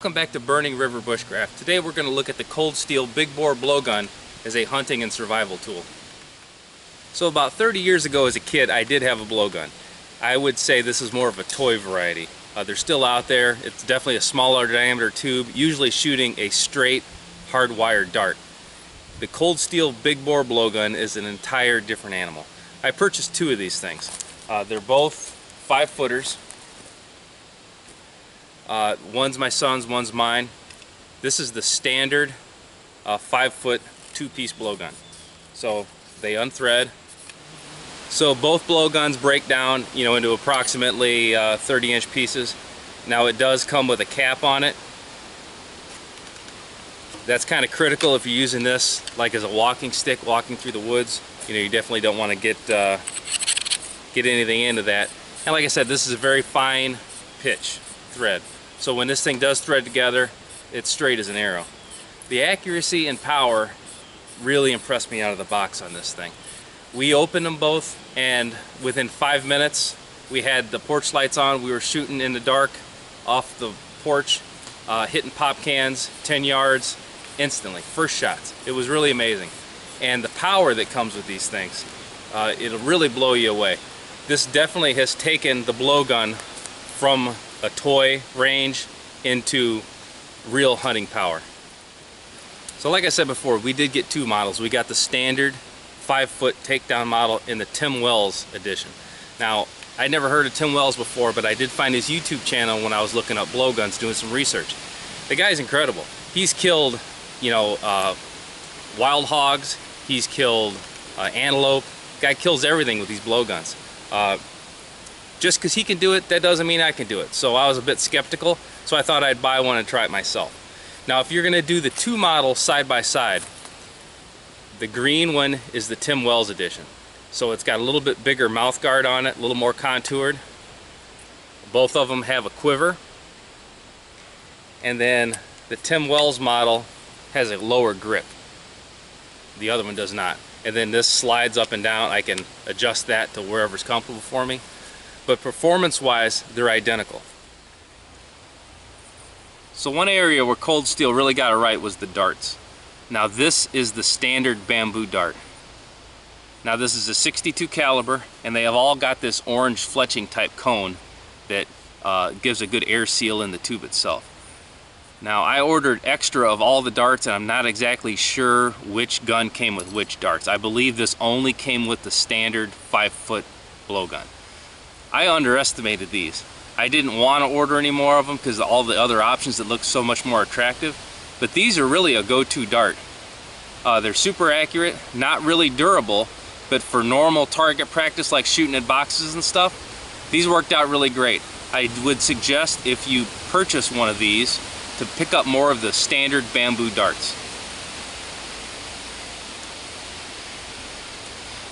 Welcome back to Burning River Bushcraft. Today we're going to look at the cold steel big bore blowgun as a hunting and survival tool. So about 30 years ago as a kid I did have a blowgun. I would say this is more of a toy variety. They're still out there. It's definitely a smaller diameter tube, usually shooting a straight hardwired dart. The cold steel big bore blowgun is an entire different animal. I purchased two of these things. They're both 5-footers. One's my son's, one's mine. This is the standard 5-foot 2-piece blowgun. So they unthread. So both blowguns break down, into approximately 30-inch pieces. Now it does come with a cap on it. That's kind of critical if you're using this like as a walking stick, walking through the woods. You definitely don't want to get anything into that. And like I said, this is a very fine pitch thread. So when this thing does thread together, it's straight as an arrow. The accuracy and power really impressed me out of the box on this thing. We opened them both, and within 5 minutes, we had the porch lights on. We were shooting in the dark off the porch, hitting pop cans, 10 yards, instantly, first shots. It was really amazing. And the power that comes with these things, it'll really blow you away. This definitely has taken the blowgun from a toy range into real hunting power. So like I said before, we did get two models. We got the standard 5-foot takedown model in the Tim Wells edition. Now, I'd never heard of Tim Wells before, but I did find his YouTube channel when I was looking up blowguns, doing some research. The guy's incredible. He's killed, wild hogs. He's killed antelope. The guy kills everything with these blowguns. Just because he can do it, that doesn't mean I can do it. So I was a bit skeptical, so I thought I'd buy one and try it myself. Now if you're going to do the two models side by side, the green one is the Tim Wells edition. So it's got a little bit bigger mouth guard on it, a little more contoured. Both of them have a quiver. And then the Tim Wells model has a lower grip. The other one does not. And then this slides up and down. I can adjust that to wherever's comfortable for me. But performance-wise, they're identical. So one area where Cold Steel really got it right was the darts. Now this is the standard bamboo dart. Now this is a 62 caliber, and they have all got this orange fletching type cone that gives a good air seal in the tube itself. Now I ordered extra of all the darts, and I'm not exactly sure which gun came with which darts. I believe this only came with the standard 5-foot blowgun. I underestimated these. I didn't want to order any more of them because of all the other options that look so much more attractive. But these are really a go-to dart. They're super accurate, not really durable, but for normal target practice like shooting at boxes and stuff, these worked out really great. I would suggest if you purchase one of these to pick up more of the standard bamboo darts.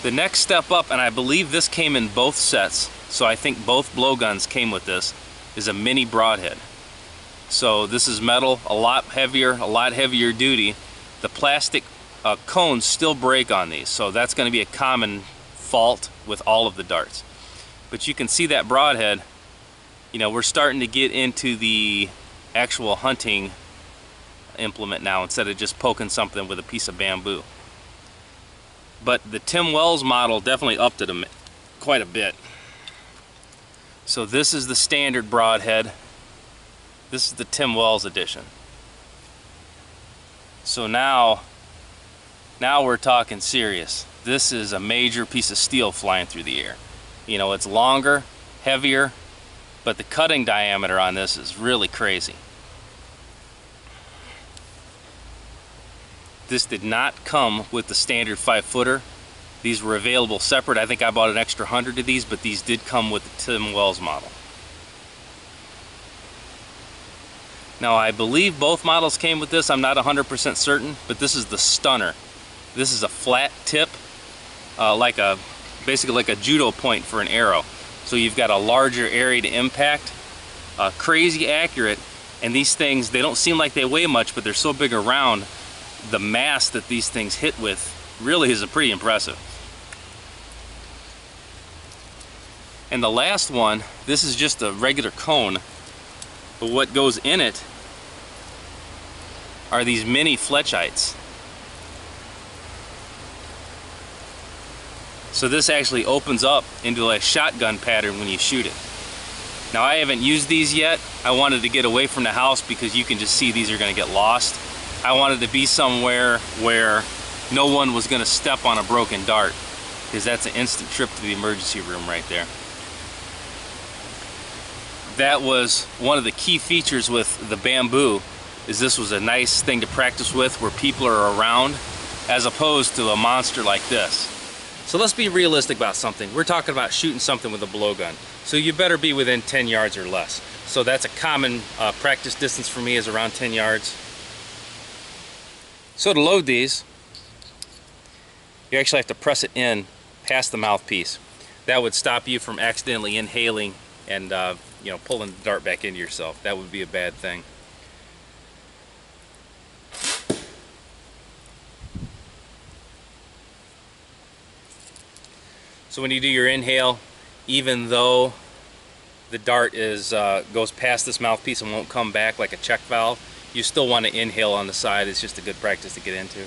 The next step up, and I believe this came in both sets, so I think both blowguns came with this, is a mini broadhead. So this is metal, a lot heavier duty. The plastic cones still break on these, so that's going to be a common fault with all of the darts. But you can see that broadhead, we're starting to get into the actual hunting implement now instead of just poking something with a piece of bamboo. But the Tim Wells model definitely upped it quite a bit. So this is the standard broadhead. This is the Tim Wells edition. So now we're talking serious. This is a major piece of steel flying through the air. It's longer, heavier, but the cutting diameter on this is really crazy. This did not come with the standard 5-footer. These were available separate. I think I bought an extra 100 of these, but these did come with the Tim Wells model. Now I believe both models came with this. I'm not 100% certain, but this is the Stunner. This is a flat tip, basically like a judo point for an arrow. So you've got a larger area to impact. Crazy accurate, and these things, they don't seem like they weigh much, but they're so big around. The mass that these things hit with really is pretty impressive. And the last one, this is just a regular cone, but what goes in it are these mini Fletchites. So this actually opens up into a shotgun pattern when you shoot it. Now I haven't used these yet. I wanted to get away from the house because you can just see these are going to get lost. I wanted to be somewhere where no one was going to step on a broken dart, because that's an instant trip to the emergency room right there. That was one of the key features with the bamboo, is this was a nice thing to practice with where people are around, as opposed to a monster like this. So let's be realistic about something. We're talking about shooting something with a blowgun. So you better be within 10 yards or less. So that's a common practice distance for me, is around 10 yards. So to load these, you actually have to press it in past the mouthpiece. That would stop you from accidentally inhaling and you know, pulling the dart back into yourself. That would be a bad thing. So when you do your inhale, even though the dart is goes past this mouthpiece and won't come back like a check valve, you still want to inhale on the side. It's just a good practice to get into.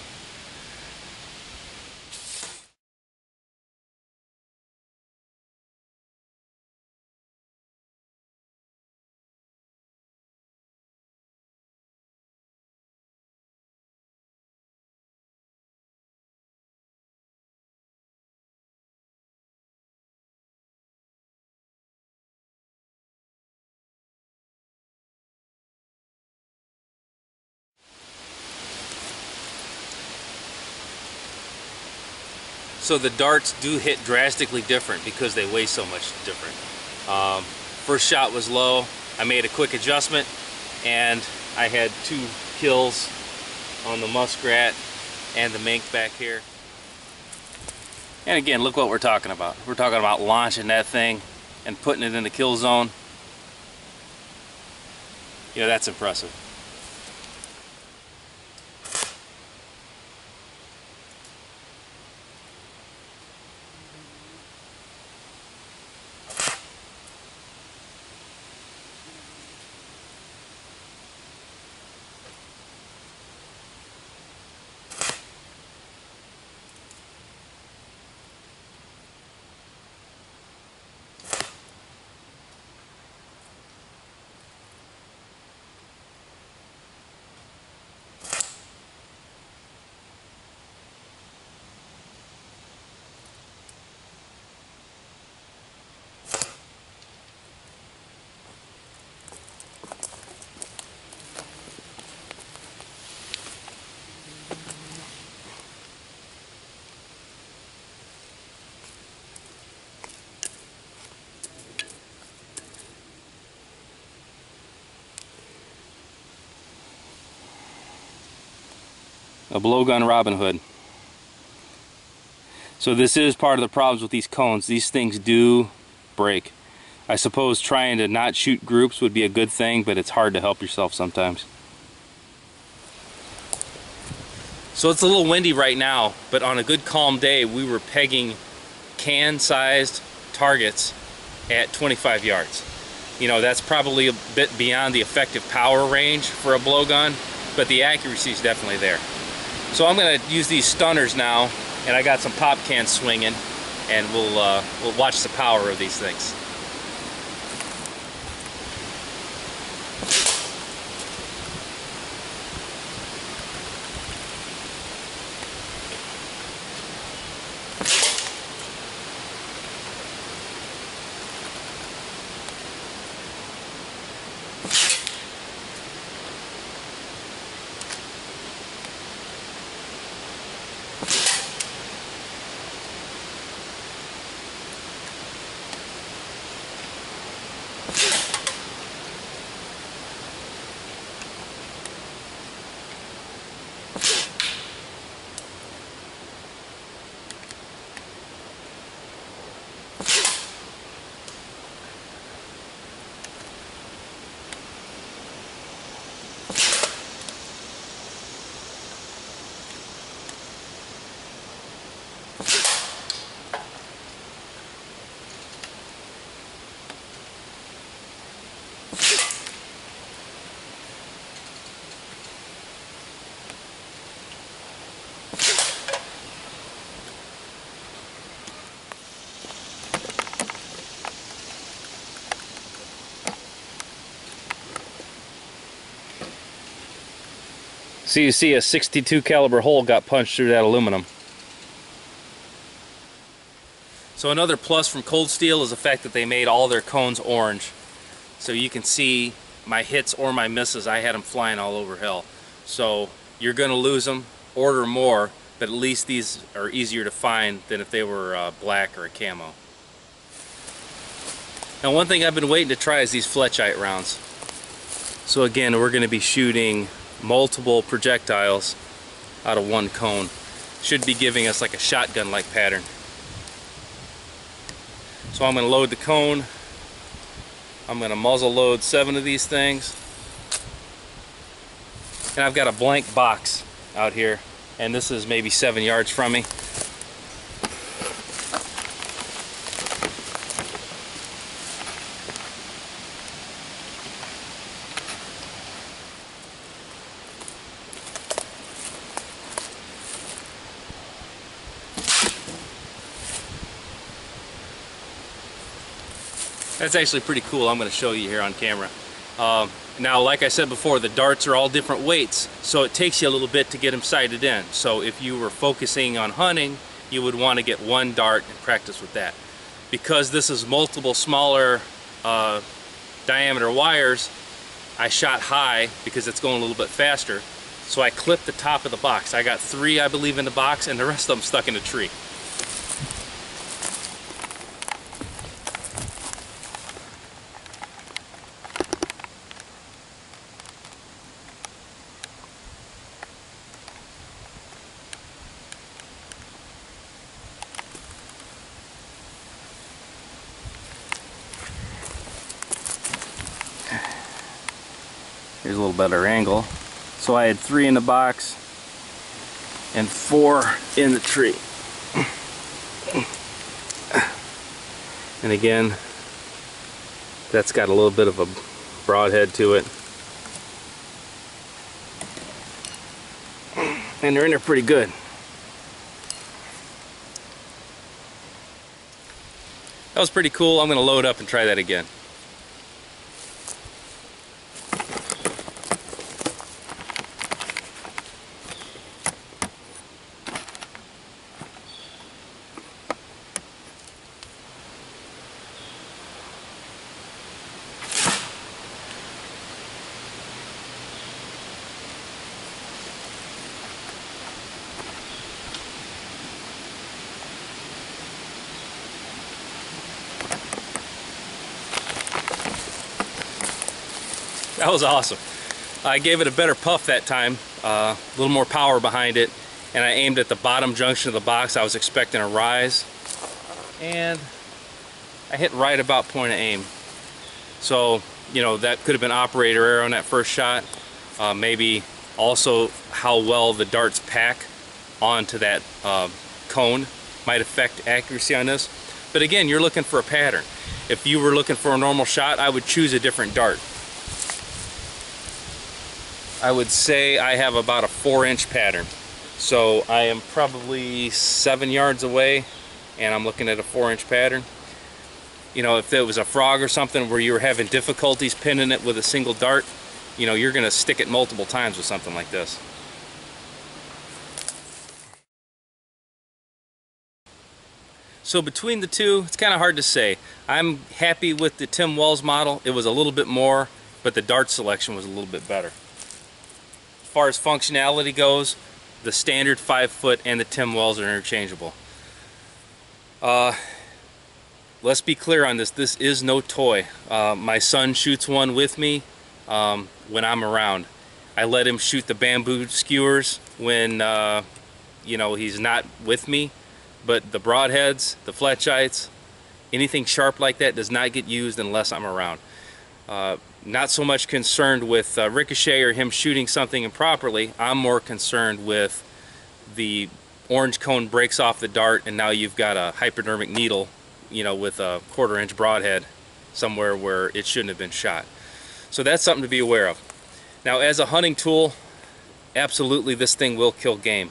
So the darts do hit drastically different because they weigh so much different. First shot was low. I made a quick adjustment and I had 2 kills on the muskrat and the mink back here. And again, look what we're talking about. We're talking about launching that thing and putting it in the kill zone. You know, that's impressive. A blowgun Robin Hood. So this is part of the problems with these cones. These things do break. I suppose trying to not shoot groups would be a good thing, but it's hard to help yourself sometimes. So it's a little windy right now, but on a good calm day we were pegging can-sized targets at 25 yards. You know, that's probably a bit beyond the effective power range for a blowgun, but the accuracy is definitely there. So I'm going to use these stunners now, and I got some pop cans swinging, and we'll watch the power of these things. So you see a 62 caliber hole got punched through that aluminum. So another plus from Cold Steel is the fact that they made all their cones orange. So you can see my hits or my misses, I had them flying all over hell. So you're going to lose them, order more, but at least these are easier to find than if they were black or a camo. Now one thing I've been waiting to try is these Fletchite rounds. So again, we're going to be shooting multiple projectiles out of one cone. Should be giving us like a shotgun-like pattern. So I'm going to load the cone. I'm going to muzzle load 7 of these things. And I've got a blank box out here, and this is maybe 7 yards from me. That's actually pretty cool. I'm going to show you here on camera. Now, like I said before, the darts are all different weights, so it takes you a little bit to get them sighted in. So if you were focusing on hunting, you would want to get one dart and practice with that. Because this is multiple smaller diameter wires, I shot high because it's going a little bit faster. So I clipped the top of the box. I got 3, I believe, in the box, and the rest of them stuck in a tree. Here's a little better angle. So I had 3 in the box and 4 in the tree. And again, that's got a little bit of a broadhead to it. And they're in there pretty good. That was pretty cool. I'm going to load up and try that again. That was awesome. I gave it a better puff that time, a little more power behind it, and I aimed at the bottom junction of the box. I was expecting a rise, and I hit right about point of aim. So, you know, that could have been operator error on that first shot. Maybe also how well the darts pack onto that cone might affect accuracy on this. But again, you're looking for a pattern. If you were looking for a normal shot, I would choose a different dart. I would say I have about a 4-inch pattern. So I am probably 7 yards away and I'm looking at a 4-inch pattern. You know, if it was a frog or something where you were having difficulties pinning it with a single dart, you know, you're going to stick it multiple times with something like this. So between the two, it's kind of hard to say. I'm happy with the Tim Wells model. It was a little bit more, but the dart selection was a little bit better. As far as functionality goes, the standard 5-foot and the Tim Wells are interchangeable. Let's be clear on this. This is no toy. My son shoots one with me when I'm around. I let him shoot the bamboo skewers when you know, he's not with me. But the broadheads, the Fletchites, anything sharp like that does not get used unless I'm around. Not so much concerned with ricochet or him shooting something improperly. I'm more concerned with the orange cone breaks off the dart and now you've got a hypodermic needle, you know, with a 1/4-inch broadhead somewhere where it shouldn't have been shot. So that's something to be aware of. Now, as a hunting tool, absolutely this thing will kill game.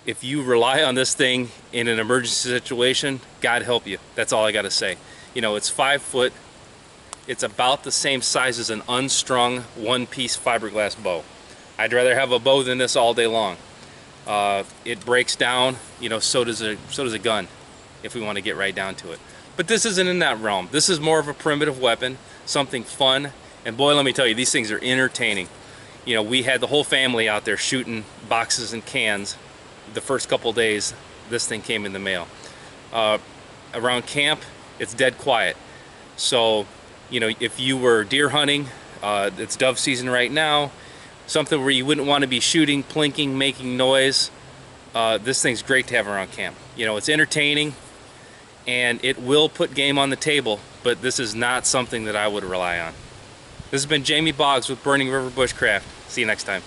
If you rely on this thing in an emergency situation, God help you. That's all I got to say. You know, it's 5 foot. It's about the same size as an unstrung 1-piece fiberglass bow. I'd rather have a bow than this all day long. It breaks down, you know, so does a gun, if we want to get right down to it. But this isn't in that realm. This is more of a primitive weapon, something fun. And boy, let me tell you, these things are entertaining. You know, we had the whole family out there shooting boxes and cans the first couple days this thing came in the mail. Around camp, it's dead quiet. So, you know, if you were deer hunting, it's dove season right now, something where you wouldn't want to be shooting, plinking, making noise, this thing's great to have around camp. You know, it's entertaining and it will put game on the table, but this is not something that I would rely on. This has been Jamie Boggs with Burning River Bushcraft. See you next time.